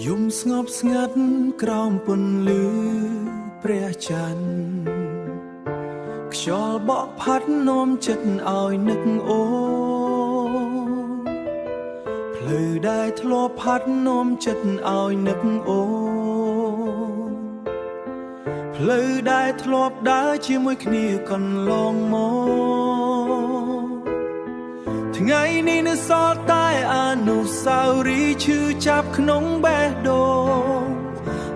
យំស្ងប់ស្ងាត់ក្រោមពន្លឺព្រះច័ន្ទខ្យល់បក់ផាត់នាំចិត្តឲ្យនឹកអូនភ្លឺដែលធ្លាប់ផាត់នាំចិត្តឲ្យនឹកអូនភ្លឺដែលធ្លាប់ដើរជាមួយគ្នាកន្លងមកថ្ងៃនេះនៅសល់តែអនុស្សាវរីយ៍ឈឺចាប់ក្នុងបេះដូង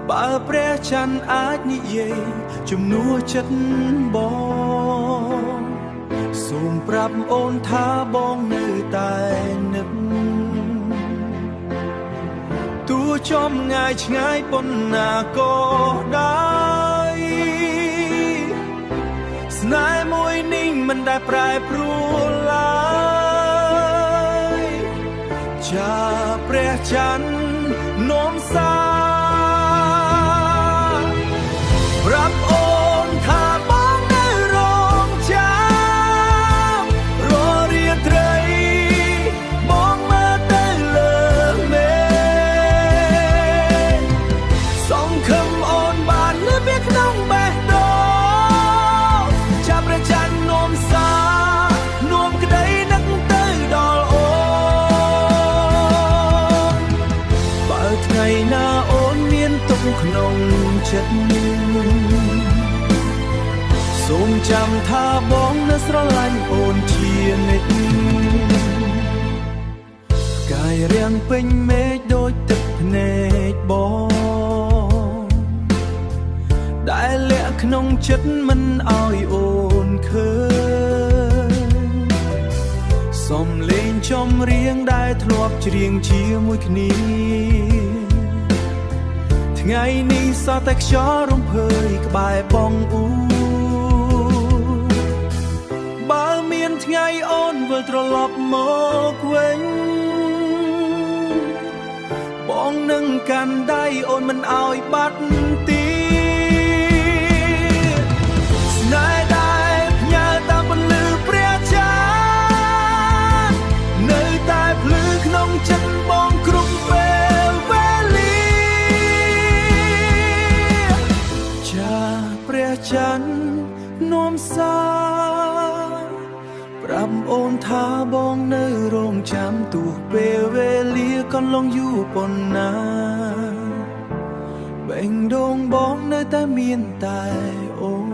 បើព្រះច័ន្ទអាចនិយាយជំនួសចិត្តបងសូមប្រាប់អូនថាបងនៅតែនឹកទោះចំងាយឆ្ងាយប៉ុណ្ណាក៏ដោយស្នេហ៍មួយនេះមិនដែលប្រែប្រួលឡើយចាព្រះច័ន្ទនាំសារប្រាប់អូនថាបងនៅរងចាំររាត្រីបងមើលទៅលើមេសង្ឃឹមអូនបាននៅពីក្នុងបេះដូងចាប់ព្រះច័ន្ទនាំសារនាំក្តីនឹកទៅដល់អូនបើថ្ងៃណាអូនមានទុកក្នុងចិត្តសូមចាំថាបងនៅស្រឡាញ់អូនជានិច្ចផ្កាយរាំងពេញមេឃដូចទឹកភ្នែកបងដែលលាក់ក្នុងចិត្តមិនឲ្យអូនឃើញសំឡេងចម្រៀងដែលធ្លាប់ច្រៀងជាមួយគ្នាថ្ងៃនេះសតតែខ្យល់រំភើយក្បែរបងអ៊ូបើមានថ្ងៃអូនវិលត្រឡប់មកវិញបងនឹងកាន់ដៃអូនមិនឲ្យបាត់ទីស្នេហ៍ដែលផ្ញើតាមពន្លឺព្រះច័ន្ទនៅតែភ្លឺក្នុងចិត្តបងគ្រប់ពេលវេលាព្រះច័ន្ទនាំសារប្រាប់អូនថាបងនៅរងចាំទោះពេលវេលាកន្លងយូរប៉ុណ្ណាបេះដូងបងនៅតែមានតែអូន